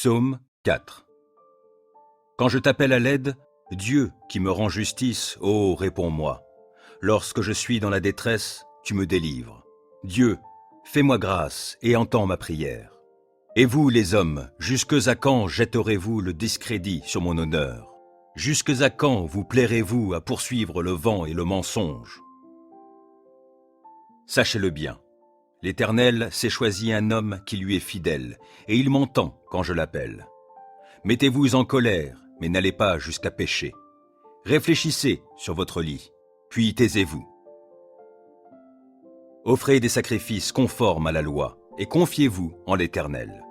Psaume 4. Quand je t'appelle à l'aide, Dieu qui me rend justice, ô réponds-moi. Lorsque je suis dans la détresse, tu me délivres. Dieu, fais-moi grâce et entends ma prière. Et vous, les hommes, jusque à quand jetterez-vous le discrédit sur mon honneur? Jusque à quand vous plairez-vous à poursuivre le vent et le mensonge? Sachez-le bien, l'Éternel s'est choisi un homme qui lui est fidèle, et il m'entend quand je l'appelle. Mettez-vous en colère, mais n'allez pas jusqu'à pécher. Réfléchissez sur votre lit, puis taisez-vous. Offrez des sacrifices conformes à la loi, et confiez-vous en l'Éternel.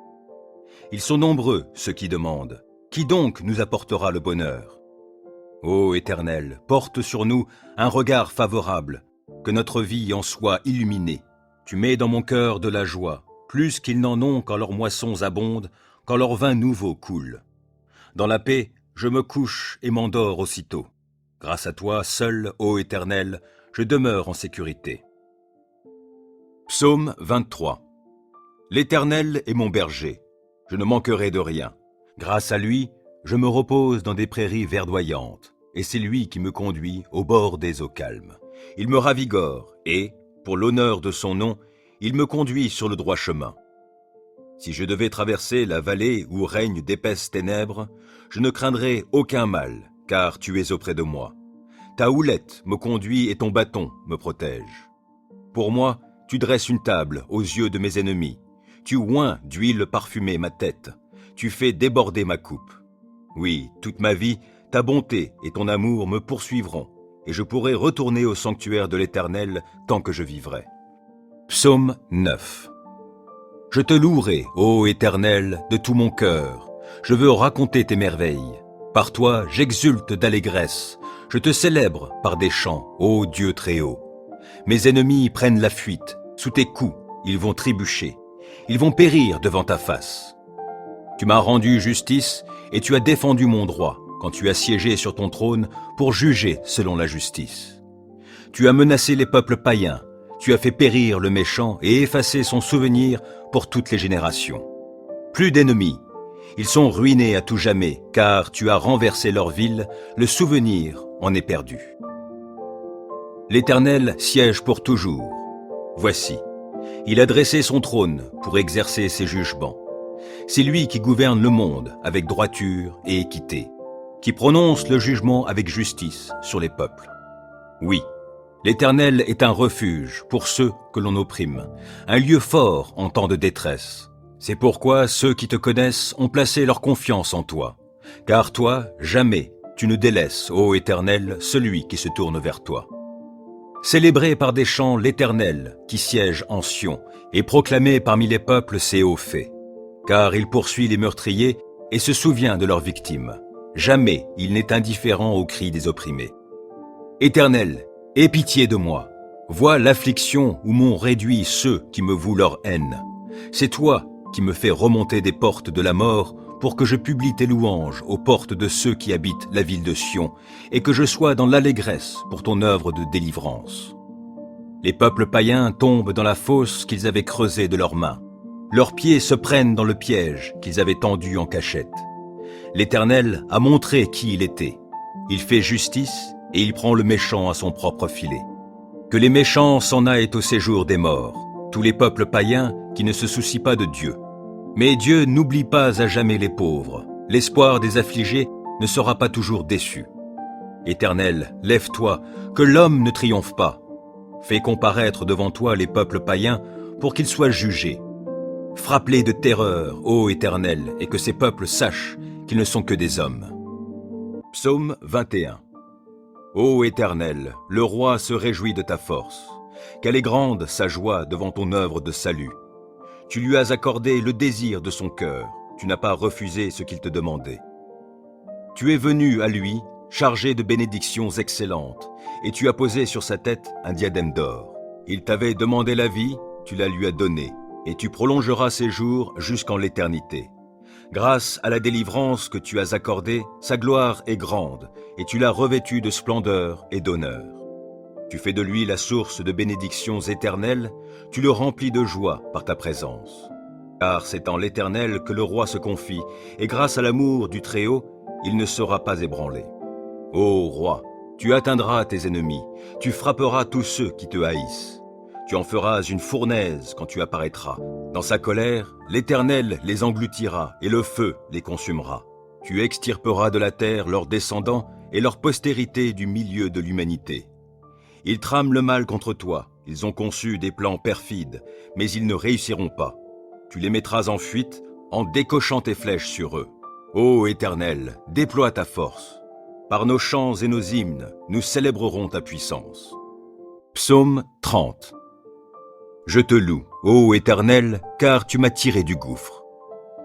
Ils sont nombreux, ceux qui demandent. Qui donc nous apportera le bonheur? Ô Éternel, porte sur nous un regard favorable, que notre vie en soit illuminée. Tu mets dans mon cœur de la joie, plus qu'ils n'en ont quand leurs moissons abondent, quand leur vin nouveau coule. Dans la paix, je me couche et m'endors aussitôt. Grâce à toi, seul, ô Éternel, je demeure en sécurité. Psaume 23. L'Éternel est mon berger, je ne manquerai de rien. Grâce à lui, je me repose dans des prairies verdoyantes, et c'est lui qui me conduit au bord des eaux calmes. Il me ravigore, et, pour l'honneur de son nom, il me conduit sur le droit chemin. Si je devais traverser la vallée où règnent d'épaisses ténèbres, je ne craindrais aucun mal, car tu es auprès de moi. Ta houlette me conduit et ton bâton me protège. Pour moi, tu dresses une table aux yeux de mes ennemis. Tu oins d'huile parfumée ma tête. Tu fais déborder ma coupe. Oui, toute ma vie, ta bonté et ton amour me poursuivront, et je pourrai retourner au sanctuaire de l'Éternel tant que je vivrai. Psaume 9. Je te louerai, ô Éternel, de tout mon cœur. Je veux raconter tes merveilles. Par toi, j'exulte d'allégresse. Je te célèbre par des chants, ô Dieu très haut. Mes ennemis prennent la fuite. Sous tes coups, ils vont trébucher. Ils vont périr devant ta face. Tu m'as rendu justice et tu as défendu mon droit quand tu as siégé sur ton trône pour juger selon la justice. Tu as menacé les peuples païens. Tu as fait périr le méchant et effacé son souvenir pour toutes les générations. Plus d'ennemis. Ils sont ruinés à tout jamais, car tu as renversé leur ville, le souvenir en est perdu. L'Éternel siège pour toujours. Voici, il a dressé son trône pour exercer ses jugements. C'est lui qui gouverne le monde avec droiture et équité, qui prononce le jugement avec justice sur les peuples. Oui, l'Éternel est un refuge pour ceux que l'on opprime, un lieu fort en temps de détresse. C'est pourquoi ceux qui te connaissent ont placé leur confiance en toi. Car toi, jamais, tu ne délaisses, ô Éternel, celui qui se tourne vers toi. Célébrez par des chants l'Éternel qui siège en Sion et proclamez parmi les peuples ses hauts faits. Car il poursuit les meurtriers et se souvient de leurs victimes. Jamais il n'est indifférent aux cris des opprimés. Éternel, aie pitié de moi. Vois l'affliction où m'ont réduit ceux qui me vouent leur haine. C'est toi qui me fais remonter des portes de la mort pour que je publie tes louanges aux portes de ceux qui habitent la ville de Sion et que je sois dans l'allégresse pour ton œuvre de délivrance. Les peuples païens tombent dans la fosse qu'ils avaient creusée de leurs mains. Leurs pieds se prennent dans le piège qu'ils avaient tendu en cachette. L'Éternel a montré qui il était. Il fait justice et il prend le méchant à son propre filet. Que les méchants s'en aillent au séjour des morts, tous les peuples païens qui ne se soucient pas de Dieu. Mais Dieu n'oublie pas à jamais les pauvres. L'espoir des affligés ne sera pas toujours déçu. Éternel, lève-toi, que l'homme ne triomphe pas. Fais comparaître devant toi les peuples païens pour qu'ils soient jugés. Frappe-les de terreur, ô Éternel, et que ces peuples sachent qu'ils ne sont que des hommes. Psaume 21. Ô Éternel, le roi se réjouit de ta force. Quelle est grande sa joie devant ton œuvre de salut. Tu lui as accordé le désir de son cœur, tu n'as pas refusé ce qu'il te demandait. Tu es venu à lui, chargé de bénédictions excellentes, et tu as posé sur sa tête un diadème d'or. Il t'avait demandé la vie, tu la lui as donnée, et tu prolongeras ses jours jusqu'en l'éternité. Grâce à la délivrance que tu as accordée, sa gloire est grande, et tu l'as revêtu de splendeur et d'honneur. Tu fais de lui la source de bénédictions éternelles, tu le remplis de joie par ta présence. Car c'est en l'Éternel que le roi se confie, et grâce à l'amour du Très-Haut, il ne sera pas ébranlé. Ô roi, tu atteindras tes ennemis, tu frapperas tous ceux qui te haïssent. Tu en feras une fournaise quand tu apparaîtras. Dans sa colère, l'Éternel les engloutira, et le feu les consumera. Tu extirperas de la terre leurs descendants et leur postérité du milieu de l'humanité. Ils trament le mal contre toi, ils ont conçu des plans perfides, mais ils ne réussiront pas. Tu les mettras en fuite en décochant tes flèches sur eux. Ô Éternel, déploie ta force. Par nos chants et nos hymnes, nous célébrerons ta puissance. Psaume 30. Je te loue, ô Éternel, car tu m'as tiré du gouffre.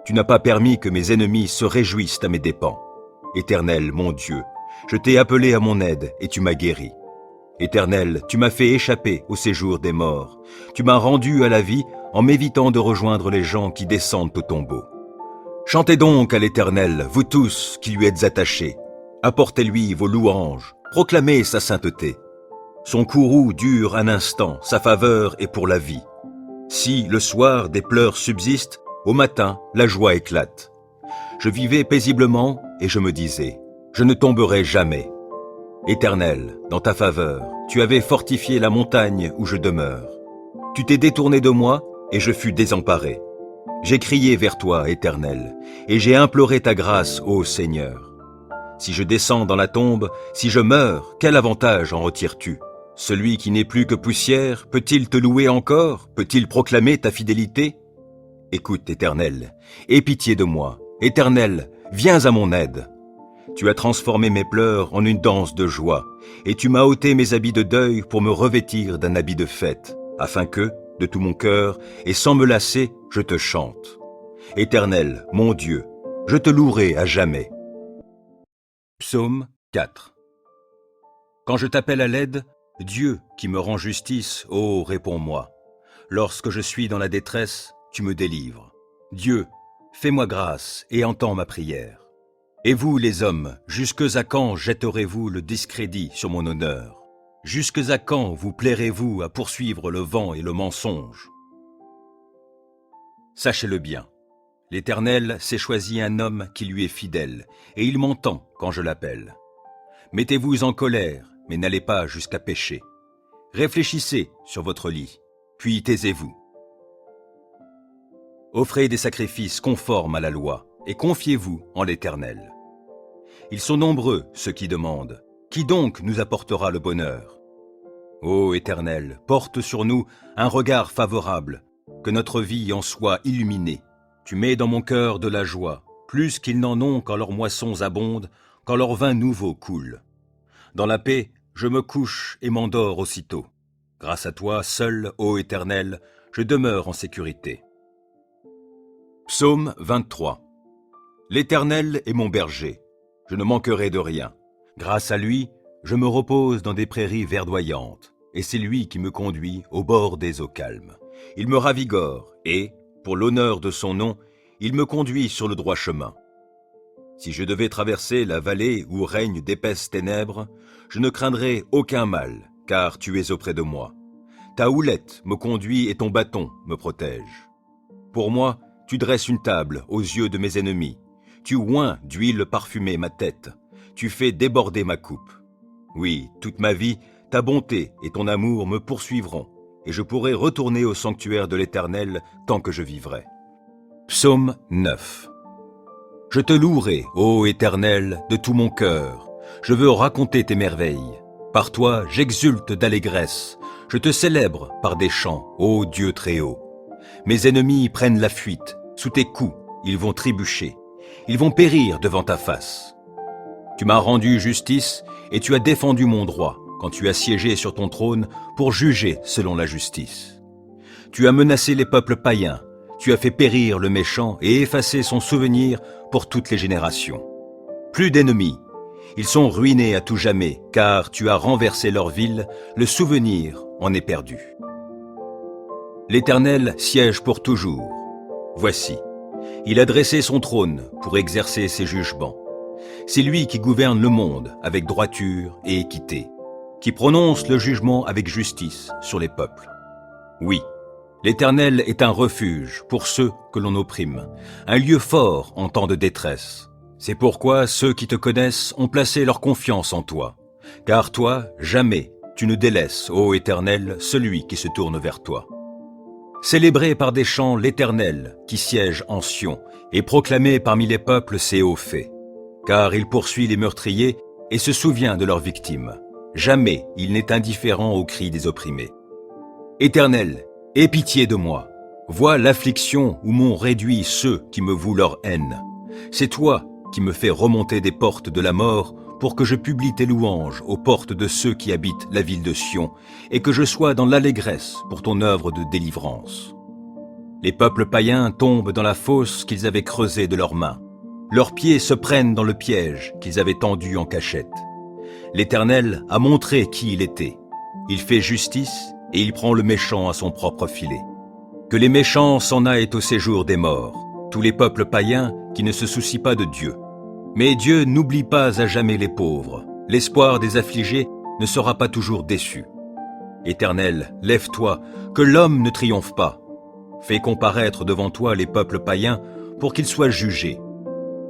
Tu n'as pas permis que mes ennemis se réjouissent à mes dépens. Éternel, mon Dieu, je t'ai appelé à mon aide et tu m'as guéri. Éternel, tu m'as fait échapper au séjour des morts. Tu m'as rendu à la vie en m'évitant de rejoindre les gens qui descendent au tombeau. Chantez donc à l'Éternel, vous tous qui lui êtes attachés. Apportez-lui vos louanges, proclamez sa sainteté. Son courroux dure un instant, sa faveur est pour la vie. Si, le soir, des pleurs subsistent, au matin, la joie éclate. Je vivais paisiblement et je me disais, je ne tomberai jamais. Éternel, dans ta faveur, tu avais fortifié la montagne où je demeure. Tu t'es détourné de moi et je fus désemparé. J'ai crié vers toi, Éternel, et j'ai imploré ta grâce, ô Seigneur. Si je descends dans la tombe, si je meurs, quel avantage en retires-tu? Celui qui n'est plus que poussière, peut-il te louer encore? Peut-il proclamer ta fidélité? Écoute, Éternel, aie pitié de moi. Éternel, viens à mon aide. Tu as transformé mes pleurs en une danse de joie, et tu m'as ôté mes habits de deuil pour me revêtir d'un habit de fête, afin que, de tout mon cœur, et sans me lasser, je te chante. Éternel, mon Dieu, je te louerai à jamais. Psaume 4. Quand je t'appelle à l'aide, Dieu qui me rend justice, ô réponds-moi. Lorsque je suis dans la détresse, tu me délivres. Dieu, fais-moi grâce et entends ma prière. Et vous, les hommes, jusque à quand jetterez-vous le discrédit sur mon honneur? Jusque à quand vous plairez-vous à poursuivre le vent et le mensonge? Sachez-le bien, l'Éternel s'est choisi un homme qui lui est fidèle, et il m'entend quand je l'appelle. Mettez-vous en colère, mais n'allez pas jusqu'à pécher. Réfléchissez sur votre lit, puis taisez-vous. Offrez des sacrifices conformes à la loi, et confiez-vous en l'Éternel. Ils sont nombreux, ceux qui demandent. Qui donc nous apportera le bonheur? Ô Éternel, porte sur nous un regard favorable, que notre vie en soit illuminée. Tu mets dans mon cœur de la joie, plus qu'ils n'en ont quand leurs moissons abondent, quand leur vin nouveau coule. Dans la paix, je me couche et m'endors aussitôt. Grâce à toi, seul, ô Éternel, je demeure en sécurité. Psaume 23. L'Éternel est mon berger, je ne manquerai de rien. Grâce à lui, je me repose dans des prairies verdoyantes, et c'est lui qui me conduit au bord des eaux calmes. Il me ravigore, et, pour l'honneur de son nom, il me conduit sur le droit chemin. Si je devais traverser la vallée où règnent d'épaisses ténèbres, je ne craindrais aucun mal, car tu es auprès de moi. Ta houlette me conduit et ton bâton me protège. Pour moi, tu dresses une table aux yeux de mes ennemis. Tu oins d'huile parfumée ma tête. Tu fais déborder ma coupe. Oui, toute ma vie, ta bonté et ton amour me poursuivront, et je pourrai retourner au sanctuaire de l'Éternel tant que je vivrai. Psaume 9. Je te louerai, ô Éternel, de tout mon cœur. Je veux raconter tes merveilles. Par toi, j'exulte d'allégresse. Je te célèbre par des chants, ô Dieu très haut. Mes ennemis prennent la fuite. Sous tes coups, ils vont trébucher. Ils vont périr devant ta face. Tu m'as rendu justice et tu as défendu mon droit quand tu as siégé sur ton trône pour juger selon la justice. Tu as menacé les peuples païens. Tu as fait périr le méchant et effacé son souvenir pour toutes les générations. Plus d'ennemis. Ils sont ruinés à tout jamais, car tu as renversé leur ville, le souvenir en est perdu. L'Éternel siège pour toujours. Voici, il a dressé son trône pour exercer ses jugements. C'est lui qui gouverne le monde avec droiture et équité, qui prononce le jugement avec justice sur les peuples. Oui, L'Éternel est un refuge pour ceux que l'on opprime, un lieu fort en temps de détresse. C'est pourquoi ceux qui te connaissent ont placé leur confiance en toi. Car toi, jamais tu ne délaisses, ô Éternel, celui qui se tourne vers toi. Célébrez par des chants l'Éternel qui siège en Sion, et proclamez parmi les peuples ses hauts faits. Car il poursuit les meurtriers et se souvient de leurs victimes. Jamais il n'est indifférent aux cris des opprimés. Éternel, aie pitié de moi. Vois l'affliction où m'ont réduit ceux qui me vouent leur haine. C'est toi qui me fais remonter des portes de la mort pour que je publie tes louanges aux portes de ceux qui habitent la ville de Sion et que je sois dans l'allégresse pour ton œuvre de délivrance. Les peuples païens tombent dans la fosse qu'ils avaient creusée de leurs mains. Leurs pieds se prennent dans le piège qu'ils avaient tendu en cachette. L'Éternel a montré qui il était. Il fait justice et il prend le méchant à son propre filet. Que les méchants s'en aillent au séjour des morts, tous les peuples païens qui ne se soucient pas de Dieu. Mais Dieu n'oublie pas à jamais les pauvres. L'espoir des affligés ne sera pas toujours déçu. Éternel, lève-toi, que l'homme ne triomphe pas. Fais comparaître devant toi les peuples païens pour qu'ils soient jugés.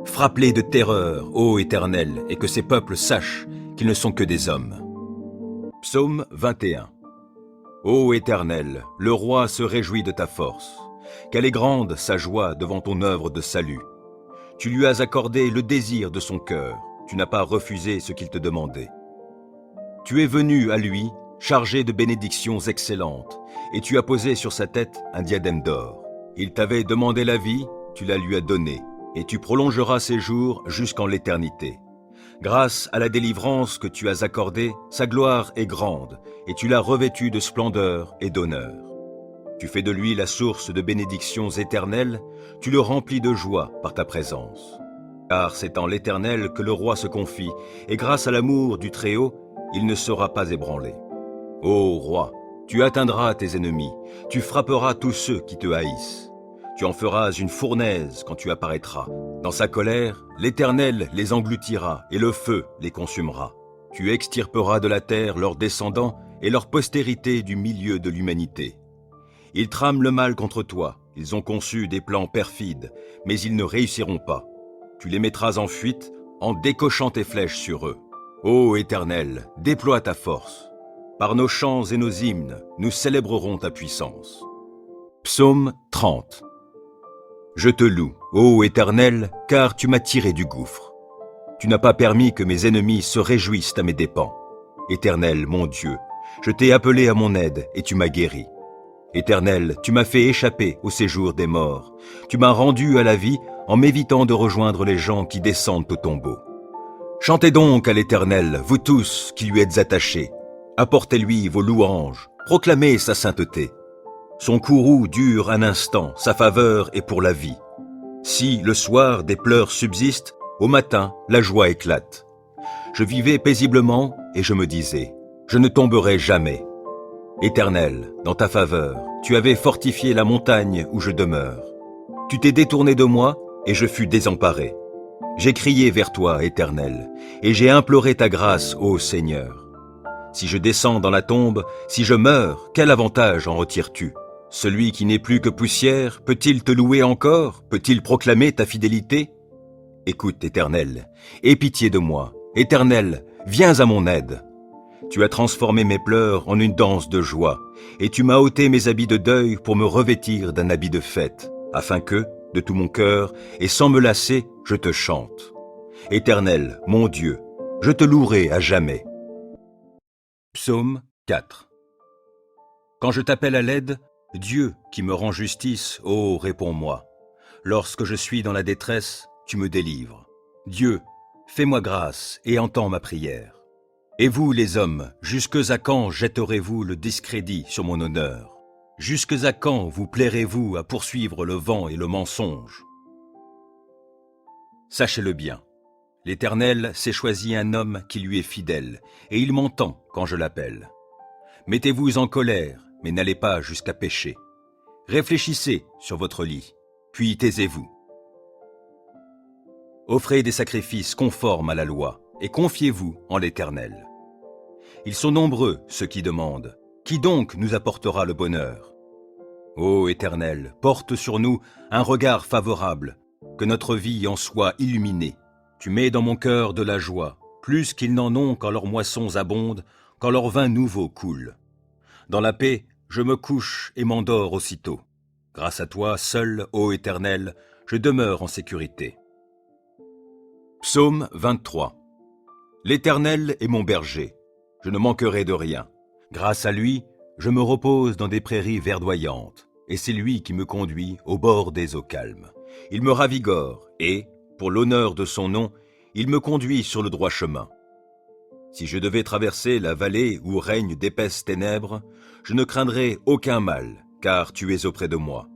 Frappe-les de terreur, ô Éternel, et que ces peuples sachent qu'ils ne sont que des hommes. Psaume 21. Ô Éternel, le roi se réjouit de ta force. Quelle est grande sa joie devant ton œuvre de salut. Tu lui as accordé le désir de son cœur, tu n'as pas refusé ce qu'il te demandait. Tu es venu à lui, chargé de bénédictions excellentes, et tu as posé sur sa tête un diadème d'or. Il t'avait demandé la vie, tu la lui as donnée, et tu prolongeras ses jours jusqu'en l'éternité. Grâce à la délivrance que tu as accordée, sa gloire est grande, et tu l'as revêtu de splendeur et d'honneur. Tu fais de lui la source de bénédictions éternelles, tu le remplis de joie par ta présence. Car c'est en l'Éternel que le roi se confie, et grâce à l'amour du Très-Haut, il ne sera pas ébranlé. Ô roi, tu atteindras tes ennemis, tu frapperas tous ceux qui te haïssent. Tu en feras une fournaise quand tu apparaîtras. Dans sa colère, l'Éternel les engloutira, et le feu les consumera. Tu extirperas de la terre leurs descendants et leur postérité du milieu de l'humanité. Ils trament le mal contre toi, ils ont conçu des plans perfides, mais ils ne réussiront pas. Tu les mettras en fuite en décochant tes flèches sur eux. Ô Éternel, déploie ta force. Par nos chants et nos hymnes, nous célébrerons ta puissance. Psaume 30. Je te loue, ô Éternel, car tu m'as tiré du gouffre. Tu n'as pas permis que mes ennemis se réjouissent à mes dépens. Éternel, mon Dieu, je t'ai appelé à mon aide et tu m'as guéri. Éternel, tu m'as fait échapper au séjour des morts. Tu m'as rendu à la vie en m'évitant de rejoindre les gens qui descendent au tombeau. Chantez donc à l'Éternel, vous tous qui lui êtes attachés. Apportez-lui vos louanges, proclamez sa sainteté. Son courroux dure un instant, sa faveur est pour la vie. Si, le soir, des pleurs subsistent, au matin, la joie éclate. Je vivais paisiblement et je me disais, je ne tomberai jamais. Éternel, dans ta faveur, tu avais fortifié la montagne où je demeure. Tu t'es détourné de moi et je fus désemparé. J'ai crié vers toi, Éternel, et j'ai imploré ta grâce, ô Seigneur. Si je descends dans la tombe, si je meurs, quel avantage en retires-tu? Celui qui n'est plus que poussière, peut-il te louer encore? Peut-il proclamer ta fidélité? Écoute, Éternel, aie pitié de moi. Éternel, viens à mon aide. Tu as transformé mes pleurs en une danse de joie, et tu m'as ôté mes habits de deuil pour me revêtir d'un habit de fête, afin que, de tout mon cœur, et sans me lasser, je te chante. Éternel, mon Dieu, je te louerai à jamais. Psaume 4. Quand je t'appelle à l'aide, Dieu qui me rend justice, ô réponds-moi. Lorsque je suis dans la détresse, tu me délivres. Dieu, fais-moi grâce et entends ma prière. Et vous, les hommes, jusque à quand jetterez-vous le discrédit sur mon honneur? Jusque à quand vous plairez-vous à poursuivre le vent et le mensonge? Sachez-le bien, l'Éternel s'est choisi un homme qui lui est fidèle, et il m'entend quand je l'appelle. Mettez-vous en colère, mais n'allez pas jusqu'à pécher. Réfléchissez sur votre lit, puis taisez-vous. Offrez des sacrifices conformes à la loi, et confiez-vous en l'Éternel. Ils sont nombreux, ceux qui demandent. Qui donc nous apportera le bonheur? Ô Éternel, porte sur nous un regard favorable, que notre vie en soit illuminée. Tu mets dans mon cœur de la joie, plus qu'ils n'en ont quand leurs moissons abondent, quand leur vin nouveau coule. Dans la paix, je me couche et m'endors aussitôt. Grâce à toi, seul, ô Éternel, je demeure en sécurité. Psaume 23. L'Éternel est mon berger, je ne manquerai de rien. Grâce à lui, je me repose dans des prairies verdoyantes, et c'est lui qui me conduit au bord des eaux calmes. Il me ravigore, et, pour l'honneur de son nom, il me conduit sur le droit chemin. Si je devais traverser la vallée où règnent d'épaisses ténèbres, je ne craindrai aucun mal, car tu es auprès de moi.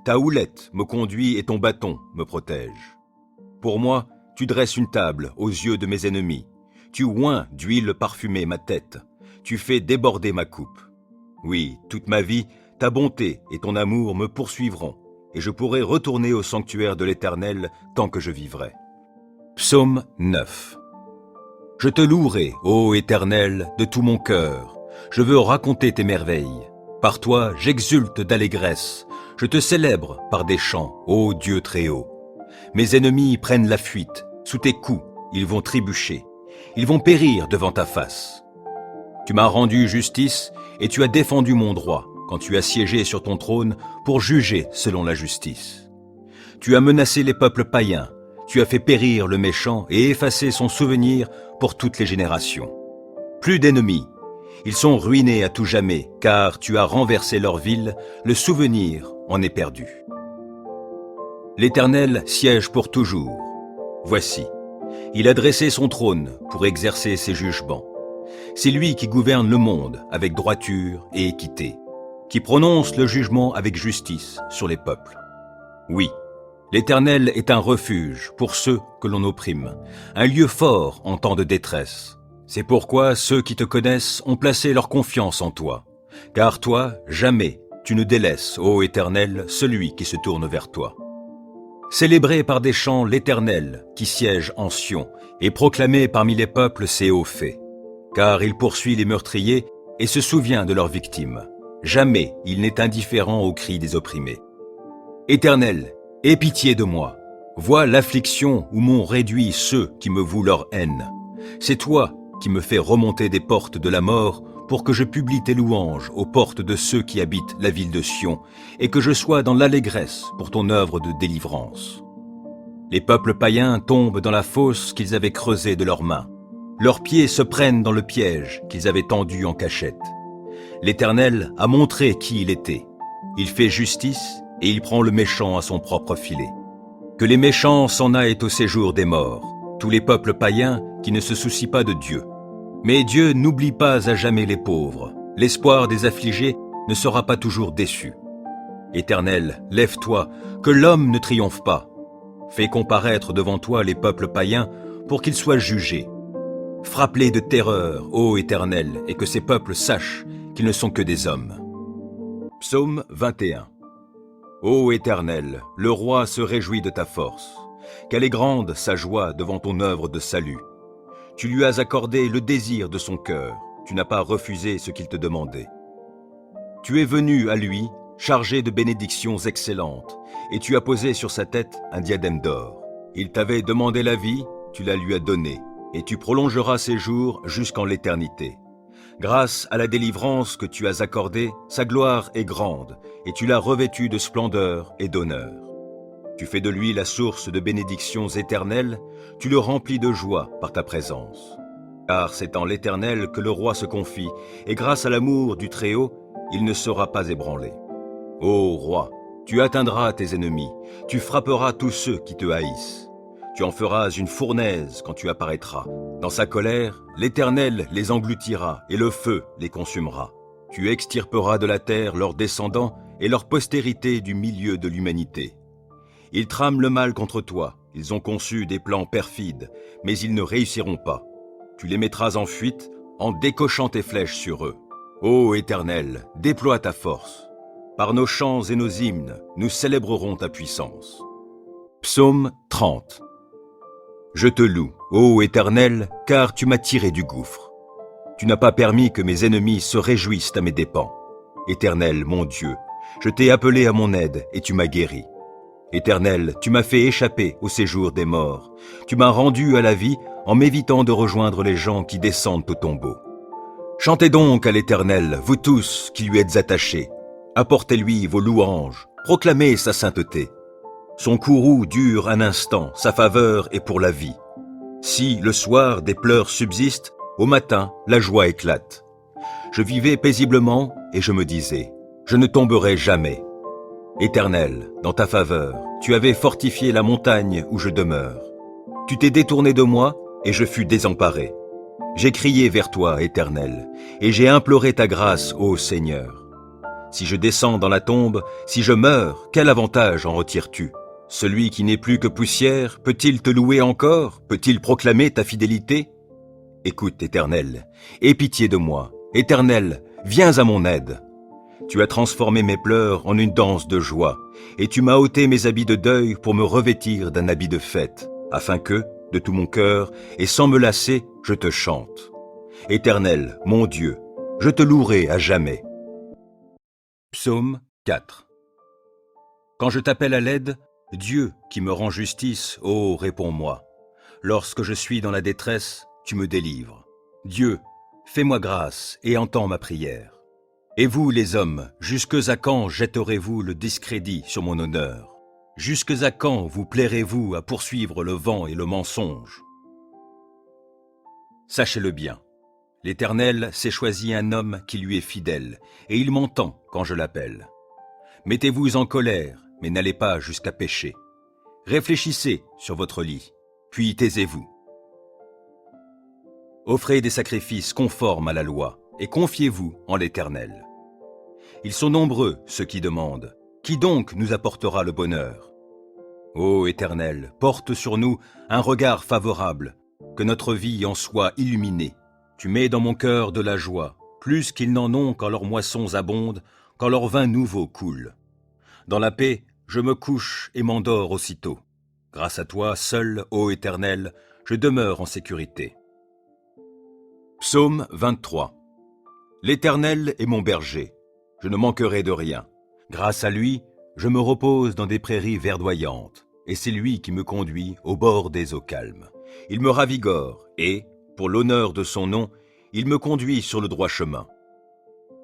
Ta houlette me conduit et ton bâton me protège. Pour moi, tu dresses une table aux yeux de mes ennemis. Tu oins d'huile parfumée ma tête. Tu fais déborder ma coupe. Oui, toute ma vie, ta bonté et ton amour me poursuivront, et je pourrai retourner au sanctuaire de l'Éternel tant que je vivrai. Psaume 9. Je te louerai, ô Éternel, de tout mon cœur. Je veux raconter tes merveilles. Par toi, j'exulte d'allégresse. Je te célèbre par des chants, ô Dieu très haut. Mes ennemis prennent la fuite. Sous tes coups, ils vont trébucher. Ils vont périr devant ta face. Tu m'as rendu justice et tu as défendu mon droit quand tu as siégé sur ton trône pour juger selon la justice. Tu as menacé les peuples païens, tu as fait périr le méchant et effacé son souvenir pour toutes les générations. Plus d'ennemis, ils sont ruinés à tout jamais, car tu as renversé leur ville, le souvenir en est perdu. L'Éternel siège pour toujours. Voici, il a dressé son trône pour exercer ses jugements. C'est lui qui gouverne le monde avec droiture et équité, qui prononce le jugement avec justice sur les peuples. Oui, l'Éternel est un refuge pour ceux que l'on opprime, un lieu fort en temps de détresse. C'est pourquoi ceux qui te connaissent ont placé leur confiance en toi. Car toi, jamais, tu ne délaisses, ô Éternel, celui qui se tourne vers toi. Célébrez par des chants l'Éternel qui siège en Sion et proclamez parmi les peuples ses hauts faits. Car il poursuit les meurtriers et se souvient de leurs victimes. Jamais il n'est indifférent aux cris des opprimés. Éternel, aie pitié de moi. Vois l'affliction où m'ont réduit ceux qui me vouent leur haine. C'est toi qui me fais remonter des portes de la mort pour que je publie tes louanges aux portes de ceux qui habitent la ville de Sion et que je sois dans l'allégresse pour ton œuvre de délivrance. Les peuples païens tombent dans la fosse qu'ils avaient creusée de leurs mains. Leurs pieds se prennent dans le piège qu'ils avaient tendu en cachette. L'Éternel a montré qui il était. Il fait justice et il prend le méchant à son propre filet. Que les méchants s'en aillent au séjour des morts, tous les peuples païens qui ne se soucient pas de Dieu. Mais Dieu n'oublie pas à jamais les pauvres. L'espoir des affligés ne sera pas toujours déçu. Éternel, lève-toi, que l'homme ne triomphe pas. Fais comparaître devant toi les peuples païens pour qu'ils soient jugés. Frappe-les de terreur, ô Éternel, et que ces peuples sachent qu'ils ne sont que des hommes. Psaume 21. Ô Éternel, le roi se réjouit de ta force. Quelle est grande sa joie devant ton œuvre de salut. Tu lui as accordé le désir de son cœur, tu n'as pas refusé ce qu'il te demandait. Tu es venu à lui, chargé de bénédictions excellentes, et tu as posé sur sa tête un diadème d'or. Il t'avait demandé la vie, tu la lui as donnée, et tu prolongeras ses jours jusqu'en l'éternité. Grâce à la délivrance que tu as accordée, sa gloire est grande, et tu l'as revêtu de splendeur et d'honneur. Tu fais de lui la source de bénédictions éternelles, tu le remplis de joie par ta présence. Car c'est en l'Éternel que le roi se confie, et grâce à l'amour du Très-Haut, il ne sera pas ébranlé. Ô roi, tu atteindras tes ennemis, tu frapperas tous ceux qui te haïssent. Tu en feras une fournaise quand tu apparaîtras. Dans sa colère, l'Éternel les engloutira et le feu les consumera. Tu extirperas de la terre leurs descendants et leur postérité du milieu de l'humanité. Ils trament le mal contre toi, ils ont conçu des plans perfides, mais ils ne réussiront pas. Tu les mettras en fuite en décochant tes flèches sur eux. Ô Éternel, déploie ta force. Par nos chants et nos hymnes, nous célébrerons ta puissance. Psaume 30. Je te loue, ô Éternel, car tu m'as tiré du gouffre. Tu n'as pas permis que mes ennemis se réjouissent à mes dépens. Éternel, mon Dieu, Je t'ai appelé à mon aide et tu m'as guéri. Éternel, tu m'as fait échapper au séjour des morts. Tu m'as rendu à la vie en m'évitant de rejoindre les gens qui descendent au tombeau. Chantez donc à l'Éternel, vous tous qui lui êtes attachés. Apportez-lui vos louanges, proclamez sa sainteté. Son courroux dure un instant, sa faveur est pour la vie. Si, le soir, des pleurs subsistent, au matin, la joie éclate. Je vivais paisiblement et je me disais, je ne tomberai jamais. Éternel, dans ta faveur, tu avais fortifié la montagne où je demeure. Tu t'es détourné de moi et je fus désemparé. J'ai crié vers toi, Éternel, et j'ai imploré ta grâce, ô Seigneur. Si je descends dans la tombe, si je meurs, quel avantage en retires-tu? Celui qui n'est plus que poussière, peut-il te louer encore? Peut-il proclamer ta fidélité? Écoute, Éternel, aie pitié de moi. Éternel, viens à mon aide. Tu as transformé mes pleurs en une danse de joie, et tu m'as ôté mes habits de deuil pour me revêtir d'un habit de fête, afin que, de tout mon cœur, et sans me lasser, je te chante. Éternel, mon Dieu, je te louerai à jamais. Psaume 4. Quand je t'appelle à l'aide, Dieu qui me rend justice, ô réponds-moi. Lorsque je suis dans la détresse, tu me délivres. Dieu, fais-moi grâce et entends ma prière. Et vous, les hommes, jusque à quand jetterez-vous le discrédit sur mon honneur? Jusque à quand vous plairez-vous à poursuivre le vent et le mensonge? Sachez-le bien, l'Éternel s'est choisi un homme qui lui est fidèle, et il m'entend quand je l'appelle. Mettez-vous en colère, mais n'allez pas jusqu'à pécher. Réfléchissez sur votre lit, puis taisez-vous. Offrez des sacrifices conformes à la loi, et confiez-vous en l'Éternel. Ils sont nombreux, ceux qui demandent. Qui donc nous apportera le bonheur? Ô Éternel, porte sur nous un regard favorable, que notre vie en soit illuminée. Tu mets dans mon cœur de la joie, plus qu'ils n'en ont quand leurs moissons abondent, quand leur vin nouveau coule. Dans la paix, je me couche et m'endors aussitôt. Grâce à toi, seul, ô Éternel, je demeure en sécurité. Psaume 23. L'Éternel est mon berger, je ne manquerai de rien. Grâce à lui, je me repose dans des prairies verdoyantes, et c'est lui qui me conduit au bord des eaux calmes. Il me ravigore, et, pour l'honneur de son nom, il me conduit sur le droit chemin.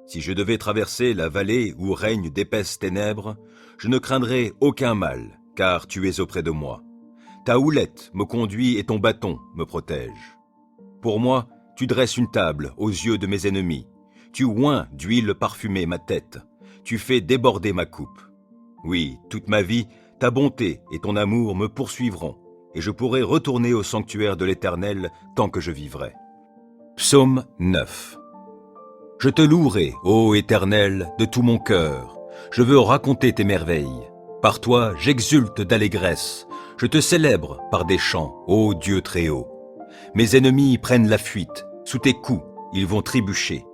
Si je devais traverser la vallée où règnent d'épaisses ténèbres, je ne craindrai aucun mal, car tu es auprès de moi. Ta houlette me conduit et ton bâton me protège. Pour moi, tu dresses une table aux yeux de mes ennemis. Tu oins d'huile parfumée ma tête. Tu fais déborder ma coupe. Oui, toute ma vie, ta bonté et ton amour me poursuivront, et je pourrai retourner au sanctuaire de l'Éternel tant que je vivrai. Psaume 9. Je te louerai, ô Éternel, de tout mon cœur. Je veux raconter tes merveilles. Par toi, j'exulte d'allégresse. Je te célèbre par des chants, ô Dieu très haut. Mes ennemis prennent la fuite. Sous tes coups, ils vont trébucher.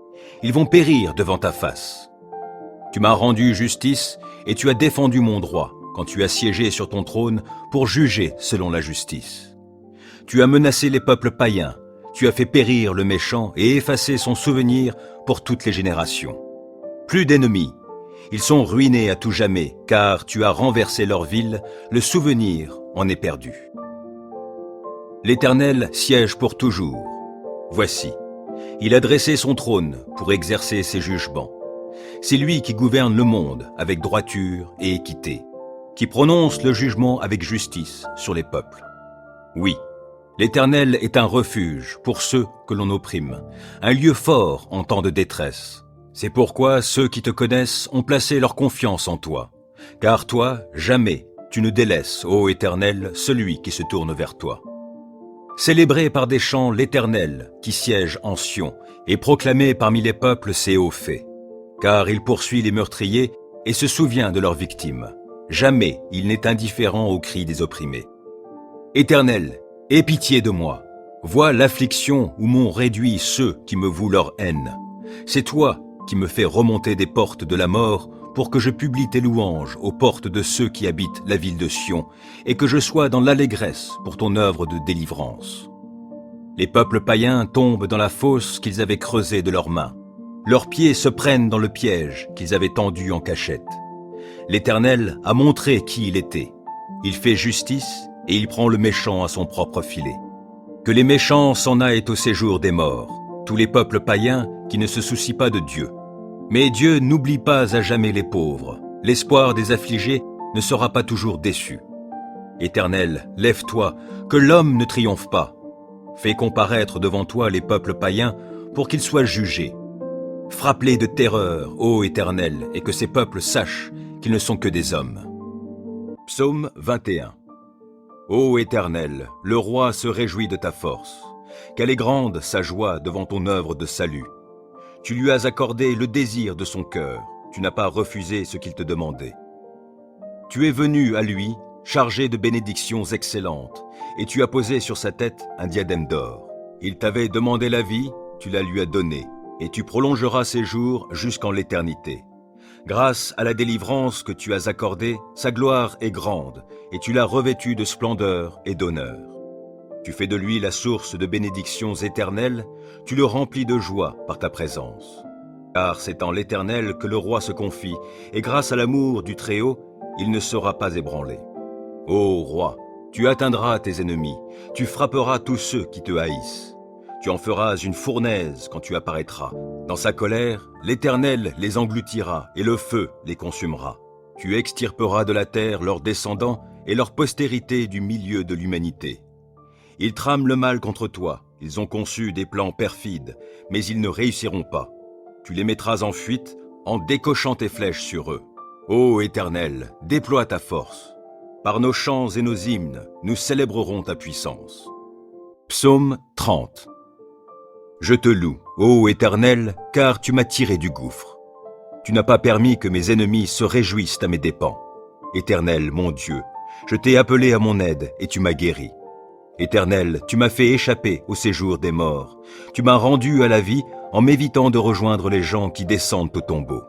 Ils vont périr devant ta face. Tu m'as rendu justice et tu as défendu mon droit quand tu as siégé sur ton trône pour juger selon la justice. Tu as menacé les peuples païens. Tu as fait périr le méchant et effacé son souvenir pour toutes les générations. Plus d'ennemis. Ils sont ruinés à tout jamais, car tu as renversé leur ville, le souvenir en est perdu. L'Éternel siège pour toujours. Voici, il a dressé son trône pour exercer ses jugements. C'est lui qui gouverne le monde avec droiture et équité, qui prononce le jugement avec justice sur les peuples. Oui, l'Éternel est un refuge pour ceux que l'on opprime, un lieu fort en temps de détresse. C'est pourquoi ceux qui te connaissent ont placé leur confiance en toi. Car toi, jamais, tu ne délaisses, ô Éternel, celui qui se tourne vers toi. Célébrez par des chants l'Éternel qui siège en Sion, et proclamez parmi les peuples ses hauts faits. Car il poursuit les meurtriers et se souvient de leurs victimes. Jamais il n'est indifférent aux cris des opprimés. Éternel, aie pitié de moi. Vois l'affliction où m'ont réduit ceux qui me vouent leur haine. C'est toi qui me fais remonter des portes de la mort pour que je publie tes louanges aux portes de ceux qui habitent la ville de Sion et que je sois dans l'allégresse pour ton œuvre de délivrance. Les peuples païens tombent dans la fosse qu'ils avaient creusée de leurs mains. Leurs pieds se prennent dans le piège qu'ils avaient tendu en cachette. L'Éternel a montré qui il était. Il fait justice et il prend le méchant à son propre filet. Que les méchants s'en aillent au séjour des morts, tous les peuples païens qui ne se soucient pas de Dieu. Mais Dieu n'oublie pas à jamais les pauvres. L'espoir des affligés ne sera pas toujours déçu. Éternel, lève-toi, que l'homme ne triomphe pas. Fais comparaître devant toi les peuples païens pour qu'ils soient jugés. Frappe-les de terreur, ô Éternel, et que ces peuples sachent qu'ils ne sont que des hommes. Psaume 21. Ô Éternel, le roi se réjouit de ta force. Quelle est grande sa joie devant ton œuvre de salut. Tu lui as accordé le désir de son cœur, tu n'as pas refusé ce qu'il te demandait. Tu es venu à lui, chargé de bénédictions excellentes, et tu as posé sur sa tête un diadème d'or. Il t'avait demandé la vie, tu la lui as donnée, et tu prolongeras ses jours jusqu'en l'éternité. Grâce à la délivrance que tu as accordée, sa gloire est grande, et tu l'as revêtu de splendeur et d'honneur. Tu fais de lui la source de bénédictions éternelles, tu le remplis de joie par ta présence. Car c'est en l'Éternel que le roi se confie, et grâce à l'amour du Très-Haut, il ne sera pas ébranlé. Ô roi, tu atteindras tes ennemis, tu frapperas tous ceux qui te haïssent. Tu en feras une fournaise quand tu apparaîtras. Dans sa colère, l'Éternel les engloutira et le feu les consumera. Tu extirperas de la terre leurs descendants et leur postérité du milieu de l'humanité. Ils trament le mal contre toi, ils ont conçu des plans perfides, mais ils ne réussiront pas. Tu les mettras en fuite en décochant tes flèches sur eux. Ô Éternel, déploie ta force. Par nos chants et nos hymnes, nous célébrerons ta puissance. Psaume 30. Je te loue, ô Éternel, car tu m'as tiré du gouffre. Tu n'as pas permis que mes ennemis se réjouissent à mes dépens. Éternel, mon Dieu, je t'ai appelé à mon aide et tu m'as guéri. Éternel, tu m'as fait échapper au séjour des morts. Tu m'as rendu à la vie en m'évitant de rejoindre les gens qui descendent au tombeau.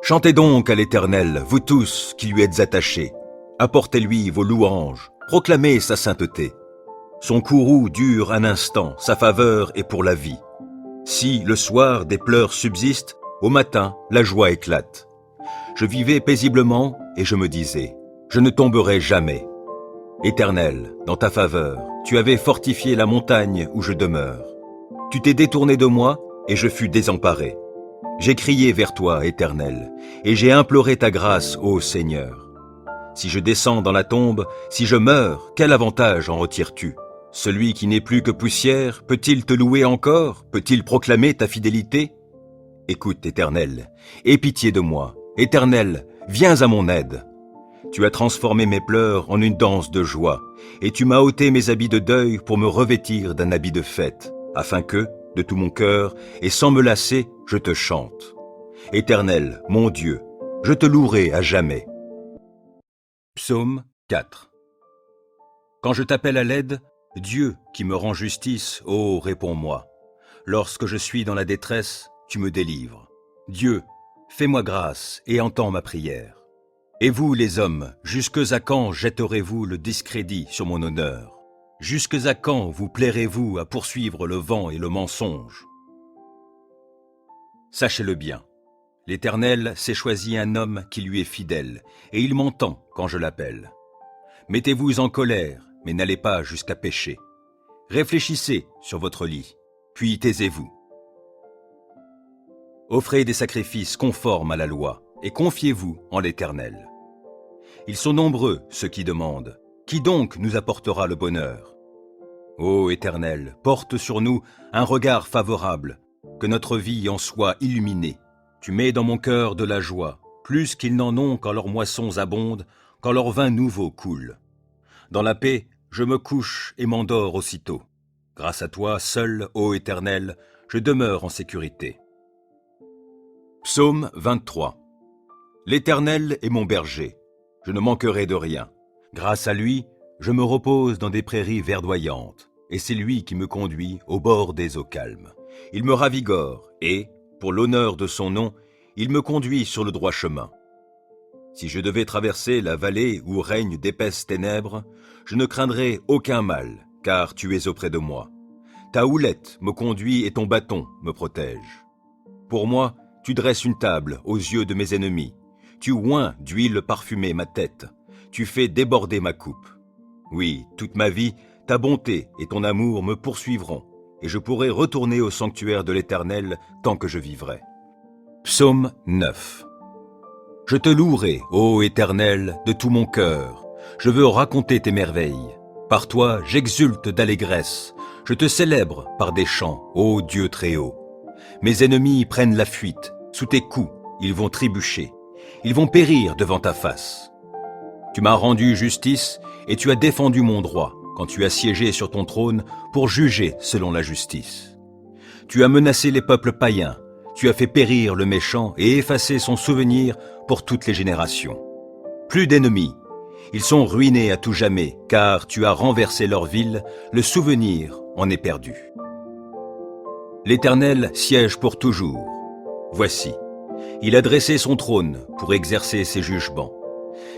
Chantez donc à l'Éternel, vous tous qui lui êtes attachés. Apportez-lui vos louanges, proclamez sa sainteté. Son courroux dure un instant, sa faveur est pour la vie. Si, le soir, des pleurs subsistent, au matin, la joie éclate. Je vivais paisiblement et je me disais, je ne tomberai jamais. Éternel, dans ta faveur, tu avais fortifié la montagne où je demeure. Tu t'es détourné de moi et je fus désemparé. J'ai crié vers toi, Éternel, et j'ai imploré ta grâce, ô Seigneur. Si je descends dans la tombe, si je meurs, quel avantage en retires-tu? Celui qui n'est plus que poussière, peut-il te louer encore? Peut-il proclamer ta fidélité? Écoute, Éternel, aie pitié de moi. Éternel, viens à mon aide. Tu as transformé mes pleurs en une danse de joie, et tu m'as ôté mes habits de deuil pour me revêtir d'un habit de fête, afin que, de tout mon cœur, et sans me lasser, je te chante. Éternel, mon Dieu, je te louerai à jamais. Psaume 4. Quand je t'appelle à l'aide, Dieu qui me rend justice, ô réponds-moi. Lorsque je suis dans la détresse, tu me délivres. Dieu, fais-moi grâce et entends ma prière. Et vous, les hommes, jusque à quand jetterez-vous le discrédit sur mon honneur? Jusque à quand vous plairez-vous à poursuivre le vent et le mensonge? Sachez-le bien, l'Éternel s'est choisi un homme qui lui est fidèle, et il m'entend quand je l'appelle. Mettez-vous en colère, mais n'allez pas jusqu'à pécher. Réfléchissez sur votre lit, puis taisez-vous. Offrez des sacrifices conformes à la loi, et confiez-vous en l'Éternel. Ils sont nombreux, ceux qui demandent. Qui donc nous apportera le bonheur? Ô Éternel, porte sur nous un regard favorable, que notre vie en soit illuminée. Tu mets dans mon cœur de la joie, plus qu'ils n'en ont quand leurs moissons abondent, quand leur vin nouveau coule. Dans la paix, je me couche et m'endors aussitôt. Grâce à toi, seul, ô Éternel, je demeure en sécurité. Psaume 23. L'Éternel est mon berger, je ne manquerai de rien. Grâce à lui, je me repose dans des prairies verdoyantes, et c'est lui qui me conduit au bord des eaux calmes. Il me ravigore et, pour l'honneur de son nom, il me conduit sur le droit chemin. Si je devais traverser la vallée où règnent d'épaisses ténèbres, je ne craindrais aucun mal, car tu es auprès de moi. Ta houlette me conduit et ton bâton me protège. Pour moi, tu dresses une table aux yeux de mes ennemis. Tu oins d'huile parfumée ma tête. Tu fais déborder ma coupe. Oui, toute ma vie, ta bonté et ton amour me poursuivront, et je pourrai retourner au sanctuaire de l'Éternel tant que je vivrai. Psaume 9. Je te louerai, ô Éternel, de tout mon cœur. Je veux raconter tes merveilles. Par toi, j'exulte d'allégresse. Je te célèbre par des chants, ô Dieu très haut. Mes ennemis prennent la fuite. Sous tes coups, ils vont trébucher. Ils vont périr devant ta face. Tu m'as rendu justice et tu as défendu mon droit quand tu as siégé sur ton trône pour juger selon la justice. Tu as menacé les peuples païens. Tu as fait périr le méchant et effacé son souvenir pour toutes les générations. Plus d'ennemis. Ils sont ruinés à tout jamais, car tu as renversé leur ville, le souvenir en est perdu. L'Éternel siège pour toujours. Voici, il a dressé son trône pour exercer ses jugements.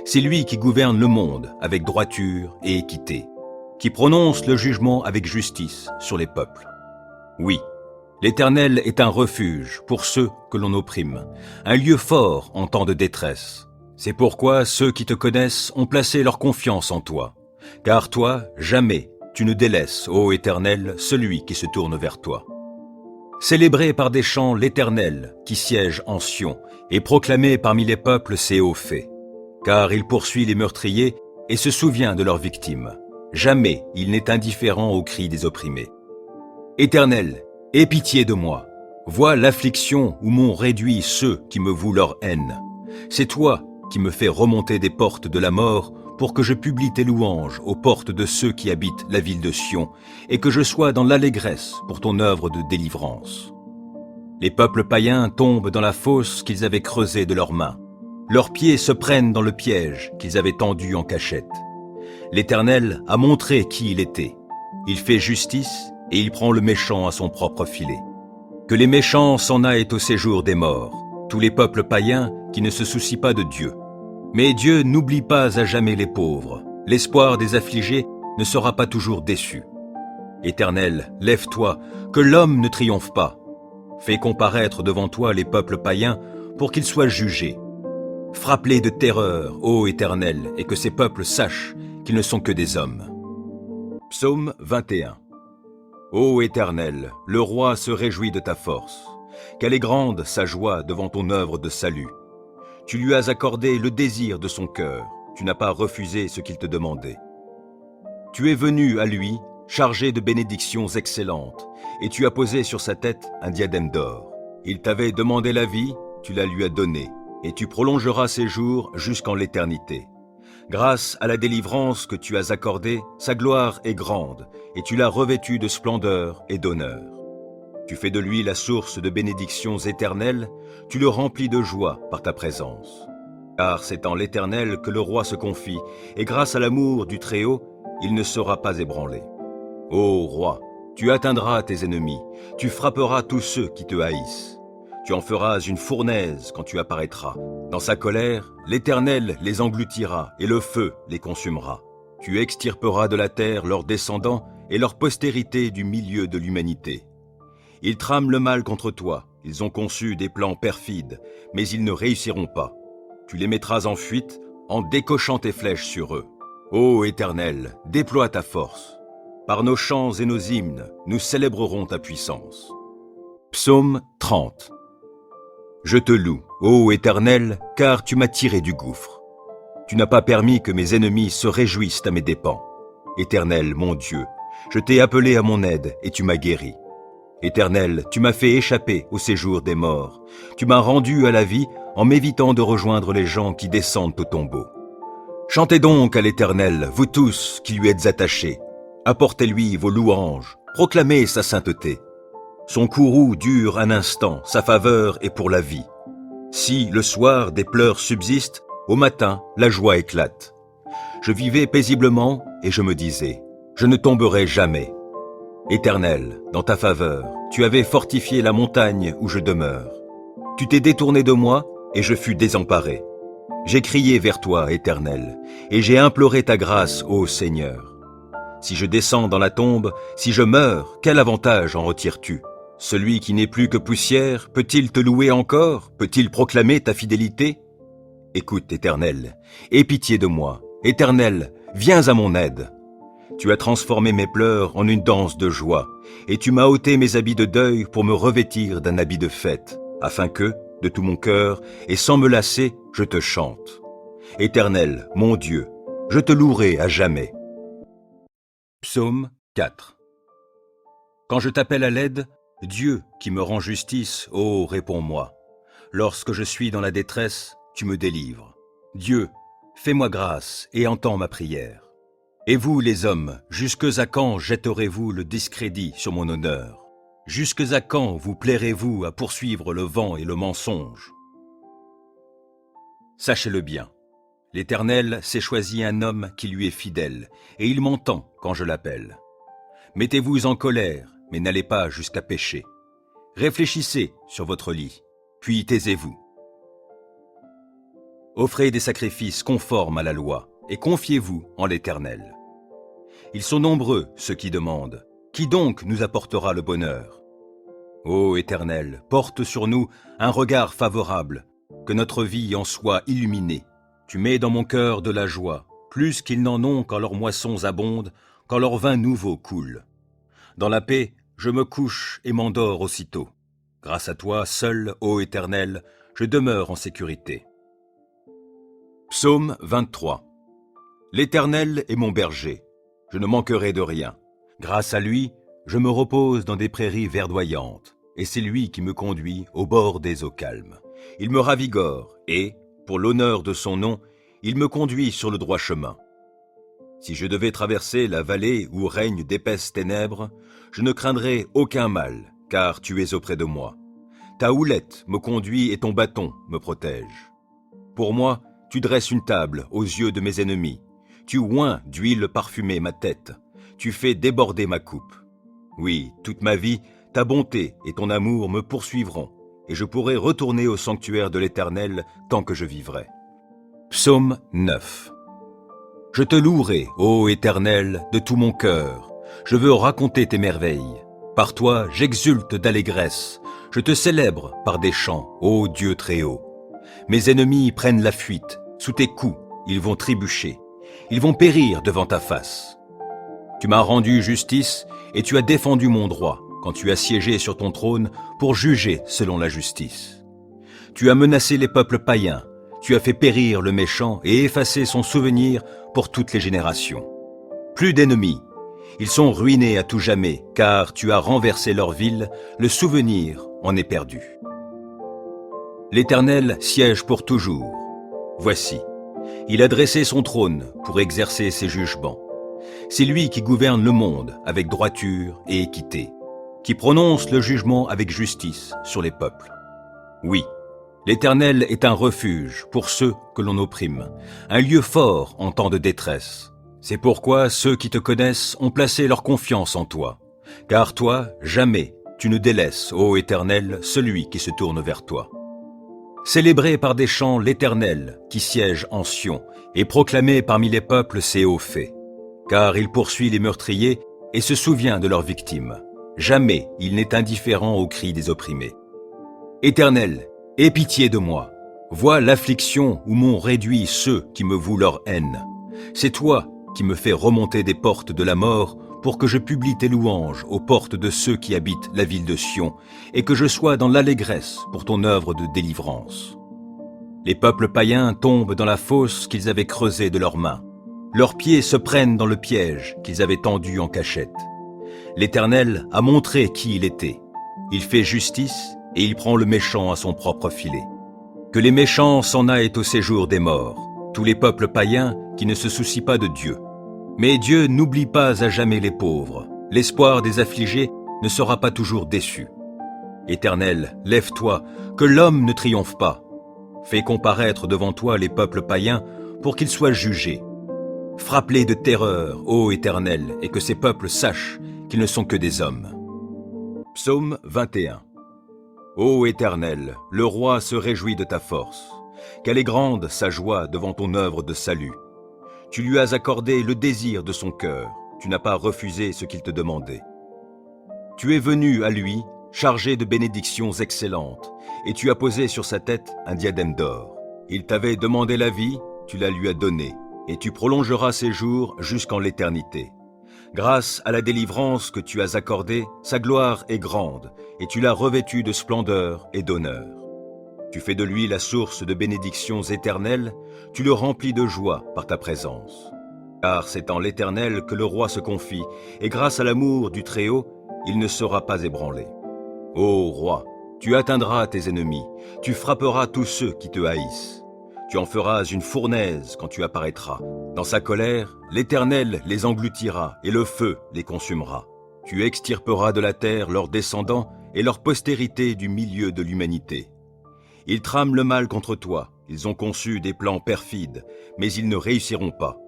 C'est lui qui gouverne le monde avec droiture et équité, qui prononce le jugement avec justice sur les peuples. Oui, l'Éternel est un refuge pour ceux que l'on opprime, un lieu fort en temps de détresse. C'est pourquoi ceux qui te connaissent ont placé leur confiance en toi. Car toi, jamais, tu ne délaisses, ô Éternel, celui qui se tourne vers toi. Célébrez par des chants l'Éternel qui siège en Sion et proclamez parmi les peuples ses hauts faits. Car il poursuit les meurtriers et se souvient de leurs victimes. Jamais il n'est indifférent aux cris des opprimés. Éternel, aie pitié de moi. Vois l'affliction où m'ont réduit ceux qui me vouent leur haine. C'est toi qui me fais remonter des portes de la mort pour que je publie tes louanges aux portes de ceux qui habitent la ville de Sion et que je sois dans l'allégresse pour ton œuvre de délivrance. Les peuples païens tombent dans la fosse qu'ils avaient creusée de leurs mains. Leurs pieds se prennent dans le piège qu'ils avaient tendu en cachette. L'Éternel a montré qui il était. Il fait justice et il prend le méchant à son propre filet. Que les méchants s'en aillent au séjour des morts, tous les peuples païens qui ne se soucient pas de Dieu. Mais Dieu n'oublie pas à jamais les pauvres. L'espoir des affligés ne sera pas toujours déçu. Éternel, lève-toi, que l'homme ne triomphe pas. Fais comparaître devant toi les peuples païens pour qu'ils soient jugés. Frappe-les de terreur, ô Éternel, et que ces peuples sachent qu'ils ne sont que des hommes. Psaume 21. Ô Éternel, le roi se réjouit de ta force. Quelle est grande sa joie devant ton œuvre de salut. Tu lui as accordé le désir de son cœur, tu n'as pas refusé ce qu'il te demandait. Tu es venu à lui, chargé de bénédictions excellentes, et tu as posé sur sa tête un diadème d'or. Il t'avait demandé la vie, tu la lui as donnée, et tu prolongeras ses jours jusqu'en l'éternité. Grâce à la délivrance que tu as accordée, sa gloire est grande, et tu l'as revêtu de splendeur et d'honneur. Tu fais de lui la source de bénédictions éternelles, tu le remplis de joie par ta présence. Car c'est en l'Éternel que le roi se confie, et grâce à l'amour du Très-Haut, il ne sera pas ébranlé. Ô roi, tu atteindras tes ennemis, tu frapperas tous ceux qui te haïssent. Tu en feras une fournaise quand tu apparaîtras. Dans sa colère, l'Éternel les engloutira, et le feu les consumera. Tu extirperas de la terre leurs descendants et leur postérité du milieu de l'humanité. Ils trament le mal contre toi, ils ont conçu des plans perfides, mais ils ne réussiront pas. Tu les mettras en fuite en décochant tes flèches sur eux. Ô Éternel, déploie ta force. Par nos chants et nos hymnes, nous célébrerons ta puissance. Psaume 30. Je te loue, ô Éternel, car tu m'as tiré du gouffre. Tu n'as pas permis que mes ennemis se réjouissent à mes dépens. Éternel, mon Dieu, je t'ai appelé à mon aide et tu m'as guéri. Éternel, tu m'as fait échapper au séjour des morts. Tu m'as rendu à la vie en m'évitant de rejoindre les gens qui descendent au tombeau. Chantez donc à l'Éternel, vous tous qui lui êtes attachés. Apportez-lui vos louanges, proclamez sa sainteté. Son courroux dure un instant, sa faveur est pour la vie. Si, le soir, des pleurs subsistent, au matin, la joie éclate. Je vivais paisiblement et je me disais, je ne tomberai jamais. Éternel, dans ta faveur, tu avais fortifié la montagne où je demeure. Tu t'es détourné de moi et je fus désemparé. J'ai crié vers toi, Éternel, et j'ai imploré ta grâce, ô Seigneur. Si je descends dans la tombe, si je meurs, quel avantage en retires-tu? Celui qui n'est plus que poussière, peut-il te louer encore? Peut-il proclamer ta fidélité? Écoute, Éternel, aie pitié de moi. Éternel, viens à mon aide. Tu as transformé mes pleurs en une danse de joie, et tu m'as ôté mes habits de deuil pour me revêtir d'un habit de fête, afin que, de tout mon cœur, et sans me lasser, je te chante. Éternel, mon Dieu, je te louerai à jamais. Psaume 4. Quand je t'appelle à l'aide, Dieu qui me rend justice, ô réponds-moi. Lorsque je suis dans la détresse, tu me délivres. Dieu, fais-moi grâce et entends ma prière. Et vous, les hommes, jusque à quand jetterez-vous le discrédit sur mon honneur? Jusque à quand vous plairez-vous à poursuivre le vent et le mensonge? Sachez-le bien, l'Éternel s'est choisi un homme qui lui est fidèle, et il m'entend quand je l'appelle. Mettez-vous en colère, mais n'allez pas jusqu'à pécher. Réfléchissez sur votre lit, puis taisez-vous. Offrez des sacrifices conformes à la loi, et confiez-vous en l'Éternel. Ils sont nombreux, ceux qui demandent. Qui donc nous apportera le bonheur? Ô Éternel, porte sur nous un regard favorable, que notre vie en soit illuminée. Tu mets dans mon cœur de la joie, plus qu'ils n'en ont quand leurs moissons abondent, quand leur vin nouveau coule. Dans la paix, je me couche et m'endors aussitôt. Grâce à toi, seul, ô Éternel, je demeure en sécurité. Psaume 23. L'Éternel est mon berger, je ne manquerai de rien. Grâce à lui, je me repose dans des prairies verdoyantes, et c'est lui qui me conduit au bord des eaux calmes. Il me ravigore, et, pour l'honneur de son nom, il me conduit sur le droit chemin. Si je devais traverser la vallée où règnent d'épaisses ténèbres, je ne craindrais aucun mal, car tu es auprès de moi. Ta houlette me conduit et ton bâton me protège. Pour moi, tu dresses une table aux yeux de mes ennemis. Tu oins d'huile parfumée ma tête. Tu fais déborder ma coupe. Oui, toute ma vie, ta bonté et ton amour me poursuivront, et je pourrai retourner au sanctuaire de l'Éternel tant que je vivrai. Psaume 9. Je te louerai, ô Éternel, de tout mon cœur. Je veux raconter tes merveilles. Par toi, j'exulte d'allégresse. Je te célèbre par des chants, ô Dieu très haut. Mes ennemis prennent la fuite. Sous tes coups, ils vont trébucher. Ils vont périr devant ta face. Tu m'as rendu justice et tu as défendu mon droit quand tu as siégé sur ton trône pour juger selon la justice. Tu as menacé les peuples païens. Tu as fait périr le méchant et effacé son souvenir pour toutes les générations. Plus d'ennemis. Ils sont ruinés à tout jamais, car tu as renversé leur ville, le souvenir en est perdu. L'Éternel siège pour toujours. Voici, il a dressé son trône pour exercer ses jugements. C'est lui qui gouverne le monde avec droiture et équité, qui prononce le jugement avec justice sur les peuples. Oui, l'Éternel est un refuge pour ceux que l'on opprime, un lieu fort en temps de détresse. C'est pourquoi ceux qui te connaissent ont placé leur confiance en toi. Car toi, jamais, tu ne délaisses, ô Éternel, celui qui se tourne vers toi. Célébrez par des chants l'Éternel qui siège en Sion et proclamez parmi les peuples ses hauts faits. Car il poursuit les meurtriers et se souvient de leurs victimes. Jamais il n'est indifférent aux cris des opprimés. Éternel, aie pitié de moi. Vois l'affliction où m'ont réduit ceux qui me vouent leur haine. C'est toi qui me fais remonter des portes de la mort pour que je publie tes louanges aux portes de ceux qui habitent la ville de Sion et que je sois dans l'allégresse pour ton œuvre de délivrance. Les peuples païens tombent dans la fosse qu'ils avaient creusée de leurs mains. Leurs pieds se prennent dans le piège qu'ils avaient tendu en cachette. L'Éternel a montré qui il était. Il fait justice et il prend le méchant à son propre filet. Que les méchants s'en aillent au séjour des morts, tous les peuples païens qui ne se soucient pas de Dieu. Mais Dieu n'oublie pas à jamais les pauvres. L'espoir des affligés ne sera pas toujours déçu. Éternel, lève-toi, que l'homme ne triomphe pas. Fais comparaître devant toi les peuples païens pour qu'ils soient jugés. Frappe-les de terreur, ô Éternel, et que ces peuples sachent qu'ils ne sont que des hommes. Psaume 21. Ô Éternel, le roi se réjouit de ta force. Quelle est grande sa joie devant ton œuvre de salut. Tu lui as accordé le désir de son cœur. Tu n'as pas refusé ce qu'il te demandait. Tu es venu à lui chargé de bénédictions excellentes, et tu as posé sur sa tête un diadème d'or. Il t'avait demandé la vie, tu la lui as donnée, et tu prolongeras ses jours jusqu'en l'éternité. Grâce à la délivrance que tu as accordée, sa gloire est grande, et tu l'as revêtu de splendeur et d'honneur. Tu fais de lui la source de bénédictions éternelles, tu le remplis de joie par ta présence. Car c'est en l'Éternel que le roi se confie, et grâce à l'amour du Très-Haut, il ne sera pas ébranlé. Ô roi, tu atteindras tes ennemis, tu frapperas tous ceux qui te haïssent. Tu en feras une fournaise quand tu apparaîtras. Dans sa colère, l'Éternel les engloutira et le feu les consumera. Tu extirperas de la terre leurs descendants et leur postérité du milieu de l'humanité. Ils trament le mal contre toi, ils ont conçu des plans perfides, mais ils ne réussiront pas.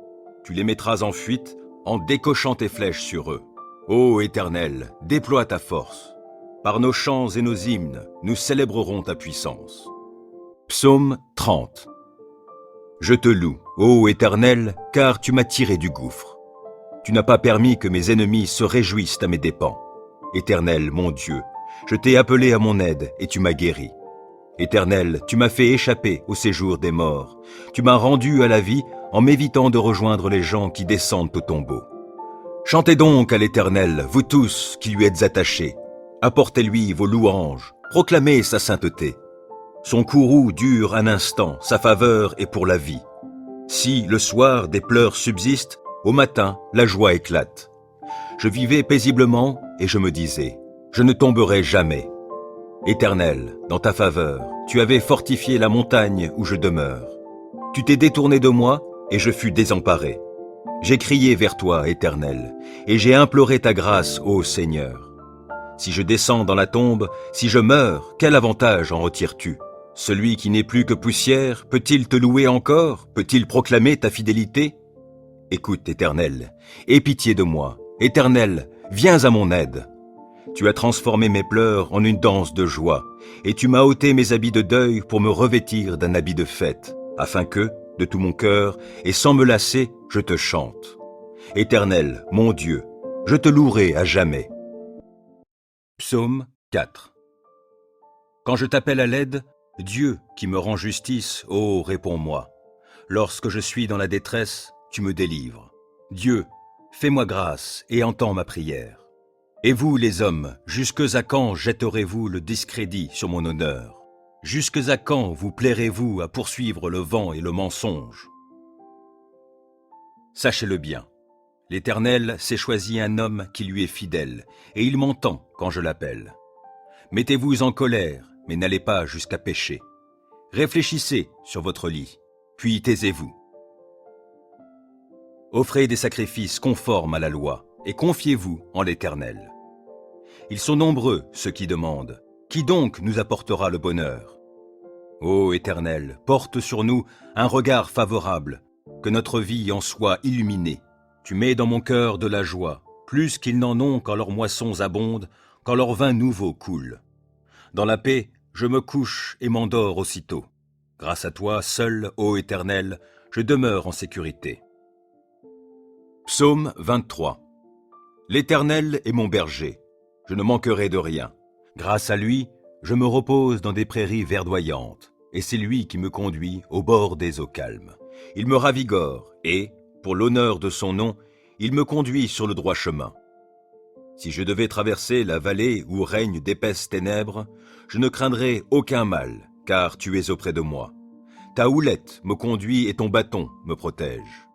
Tu les mettras en fuite en décochant tes flèches sur eux. Ô Éternel, déploie ta force. Par nos chants et nos hymnes, nous célébrerons ta puissance. Psaume 30. Je te loue, ô Éternel, car tu m'as tiré du gouffre. Tu n'as pas permis que mes ennemis se réjouissent à mes dépens. Éternel, mon Dieu, je t'ai appelé à mon aide et tu m'as guéri. Éternel, tu m'as fait échapper au séjour des morts. Tu m'as rendu à la vie en m'évitant de rejoindre les gens qui descendent au tombeau. Chantez donc à l'Éternel, vous tous qui lui êtes attachés. Apportez-lui vos louanges, proclamez sa sainteté. Son courroux dure un instant, sa faveur est pour la vie. Si, le soir, des pleurs subsistent, au matin, la joie éclate. Je vivais paisiblement et je me disais, je ne tomberai jamais. Éternel, dans ta faveur, tu avais fortifié la montagne où je demeure. Tu t'es détourné de moi et je fus désemparé. J'ai crié vers toi, Éternel, et j'ai imploré ta grâce, ô Seigneur. Si je descends dans la tombe, si je meurs, quel avantage en retires-tu? Celui qui n'est plus que poussière, peut-il te louer encore? Peut-il proclamer ta fidélité? Écoute, Éternel, aie pitié de moi. Éternel, viens à mon aide. Tu as transformé mes pleurs en une danse de joie, et tu m'as ôté mes habits de deuil pour me revêtir d'un habit de fête, afin que, de tout mon cœur, et sans me lasser, je te chante. Éternel, mon Dieu, je te louerai à jamais. Psaume 4. Quand je t'appelle à l'aide, Dieu qui me rend justice, ô réponds-moi. Lorsque je suis dans la détresse, tu me délivres. Dieu, fais-moi grâce et entends ma prière. Et vous, les hommes, jusque à quand jetterez-vous le discrédit sur mon honneur? Jusque à quand vous plairez-vous à poursuivre le vent et le mensonge? Sachez-le bien, l'Éternel s'est choisi un homme qui lui est fidèle, et il m'entend quand je l'appelle. Mettez-vous en colère, mais n'allez pas jusqu'à pécher. Réfléchissez sur votre lit, puis taisez-vous. Offrez des sacrifices conformes à la loi, et confiez-vous en l'Éternel. Ils sont nombreux, ceux qui demandent. Qui donc nous apportera le bonheur? Ô Éternel, porte sur nous un regard favorable, que notre vie en soit illuminée. Tu mets dans mon cœur de la joie, plus qu'ils n'en ont quand leurs moissons abondent, quand leur vin nouveau coule. Dans la paix, je me couche et m'endors aussitôt. Grâce à toi, seul, ô Éternel, je demeure en sécurité. Psaume 23. L'Éternel est mon berger, je ne manquerai de rien. Grâce à lui, je me repose dans des prairies verdoyantes, et c'est lui qui me conduit au bord des eaux calmes. Il me ravigore, et, pour l'honneur de son nom, il me conduit sur le droit chemin. Si je devais traverser la vallée où règnent d'épaisses ténèbres, je ne craindrais aucun mal, car tu es auprès de moi. Ta houlette me conduit et ton bâton me protège.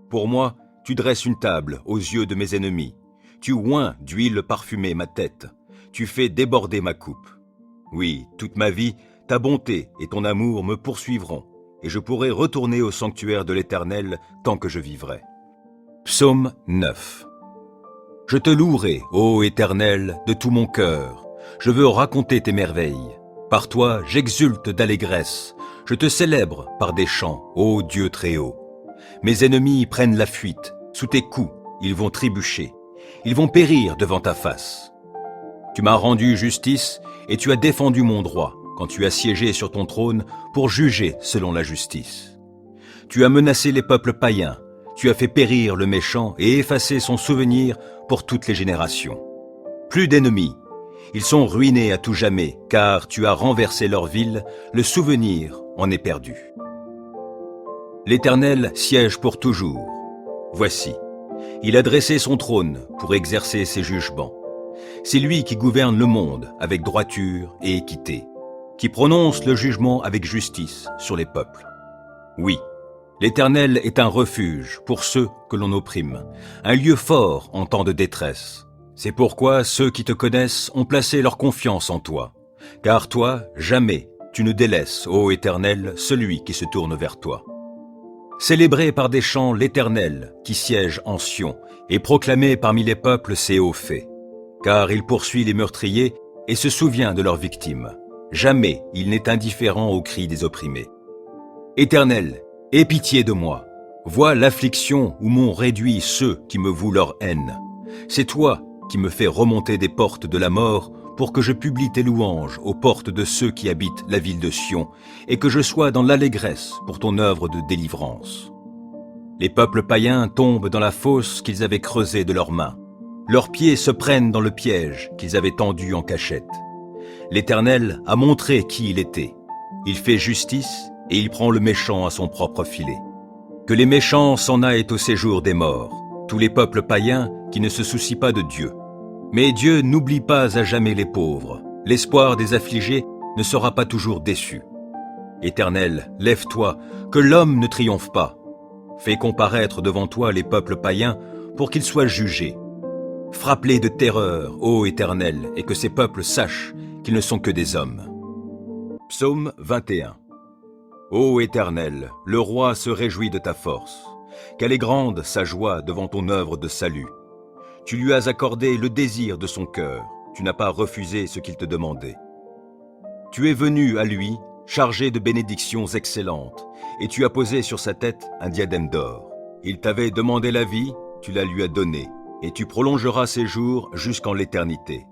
Pour moi, tu dresses une table aux yeux de mes ennemis. Tu oins d'huile parfumée ma tête. Tu fais déborder ma coupe. Oui, toute ma vie, ta bonté et ton amour me poursuivront, et je pourrai retourner au sanctuaire de l'Éternel tant que je vivrai. Psaume 9. Je te louerai, ô Éternel, de tout mon cœur. Je veux raconter tes merveilles. Par toi, j'exulte d'allégresse. Je te célèbre par des chants, ô Dieu très haut. Mes ennemis prennent la fuite. Sous tes coups, ils vont trébucher. Ils vont périr devant ta face. Tu m'as rendu justice et tu as défendu mon droit quand tu as siégé sur ton trône pour juger selon la justice. Tu as menacé les peuples païens. Tu as fait périr le méchant et effacé son souvenir pour toutes les générations. Plus d'ennemis. Ils sont ruinés à tout jamais, car tu as renversé leur ville, le souvenir en est perdu. L'Éternel siège pour toujours. Voici, il a dressé son trône pour exercer ses jugements. C'est lui qui gouverne le monde avec droiture et équité, qui prononce le jugement avec justice sur les peuples. Oui, l'Éternel est un refuge pour ceux que l'on opprime, un lieu fort en temps de détresse. C'est pourquoi ceux qui te connaissent ont placé leur confiance en toi. Car toi, jamais, tu ne délaisses, ô Éternel, celui qui se tourne vers toi. Célébrez par des chants l'Éternel qui siège en Sion et proclamez parmi les peuples ses hauts faits. Car il poursuit les meurtriers et se souvient de leurs victimes. Jamais il n'est indifférent aux cris des opprimés. Éternel, aie pitié de moi. Vois l'affliction où m'ont réduit ceux qui me vouent leur haine. C'est toi qui me fais remonter des portes de la mort pour que je publie tes louanges aux portes de ceux qui habitent la ville de Sion et que je sois dans l'allégresse pour ton œuvre de délivrance. Les peuples païens tombent dans la fosse qu'ils avaient creusée de leurs mains. Leurs pieds se prennent dans le piège qu'ils avaient tendu en cachette. L'Éternel a montré qui il était. Il fait justice et il prend le méchant à son propre filet. Que les méchants s'en aillent au séjour des morts, tous les peuples païens qui ne se soucient pas de Dieu. Mais Dieu n'oublie pas à jamais les pauvres. L'espoir des affligés ne sera pas toujours déçu. Éternel, lève-toi, que l'homme ne triomphe pas. Fais comparaître devant toi les peuples païens pour qu'ils soient jugés. Frappe-les de terreur, ô Éternel, et que ces peuples sachent qu'ils ne sont que des hommes. Psaume 21. Ô Éternel, le roi se réjouit de ta force. Qu'elle est grande sa joie devant ton œuvre de salut. Tu lui as accordé le désir de son cœur, tu n'as pas refusé ce qu'il te demandait. Tu es venu à lui, chargé de bénédictions excellentes, et tu as posé sur sa tête un diadème d'or. Il t'avait demandé la vie, tu la lui as donnée, et tu prolongeras ses jours jusqu'en l'éternité.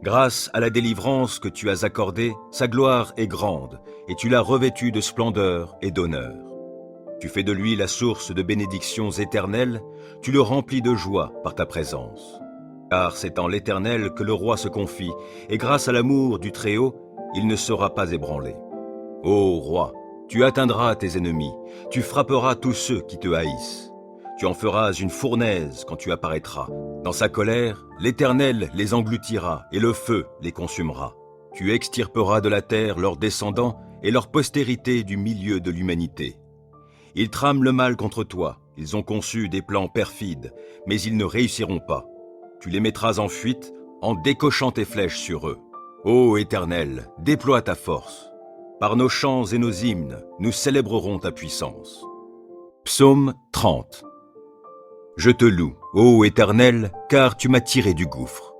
Grâce à la délivrance que tu as accordée, sa gloire est grande, et tu l'as revêtu de splendeur et d'honneur. Tu fais de lui la source de bénédictions éternelles, tu le remplis de joie par ta présence. Car c'est en l'Éternel que le roi se confie, et grâce à l'amour du Très-Haut, il ne sera pas ébranlé. Ô roi, tu atteindras tes ennemis, tu frapperas tous ceux qui te haïssent. Tu en feras une fournaise quand tu apparaîtras. Dans sa colère, l'Éternel les engloutira, et le feu les consumera. Tu extirperas de la terre leurs descendants et leur postérité du milieu de l'humanité. Ils trament le mal contre toi, ils ont conçu des plans perfides, mais ils ne réussiront pas. Tu les mettras en fuite en décochant tes flèches sur eux. Ô Éternel, déploie ta force. Par nos chants et nos hymnes, nous célébrerons ta puissance. Psaume 30. Je te loue, ô Éternel, car tu m'as tiré du gouffre.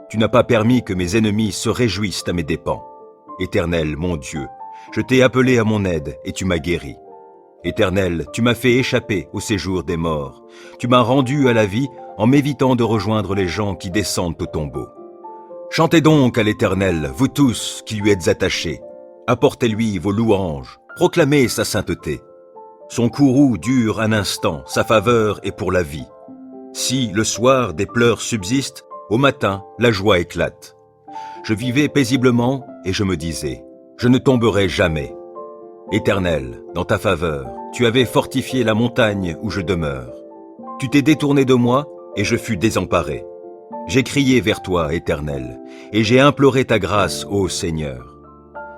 Tu n'as pas permis que mes ennemis se réjouissent à mes dépens. Éternel, mon Dieu, je t'ai appelé à mon aide et tu m'as guéri. Éternel, tu m'as fait échapper au séjour des morts. Tu m'as rendu à la vie en m'évitant de rejoindre les gens qui descendent au tombeau. Chantez donc à l'Éternel, vous tous qui lui êtes attachés. Apportez-lui vos louanges, proclamez sa sainteté. Son courroux dure un instant, sa faveur est pour la vie. Si, le soir, des pleurs subsistent, au matin, la joie éclate. Je vivais paisiblement et je me disais, je ne tomberai jamais. Éternel, dans ta faveur, tu avais fortifié la montagne où je demeure. Tu t'es détourné de moi et je fus désemparé. J'ai crié vers toi, Éternel, et j'ai imploré ta grâce, ô Seigneur.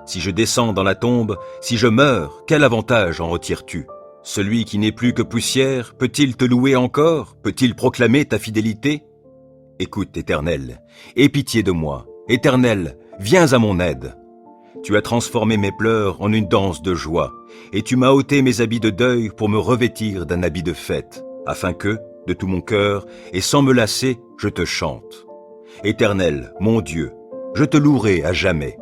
Si je descends dans la tombe, si je meurs, quel avantage en retires-tu? Celui qui n'est plus que poussière, peut-il te louer encore? Peut-il proclamer ta fidélité? Écoute, Éternel, aie pitié de moi. Éternel, viens à mon aide. Tu as transformé mes pleurs en une danse de joie, et tu m'as ôté mes habits de deuil pour me revêtir d'un habit de fête, afin que, de tout mon cœur, et sans me lasser, je te chante. Éternel, mon Dieu, je te louerai à jamais.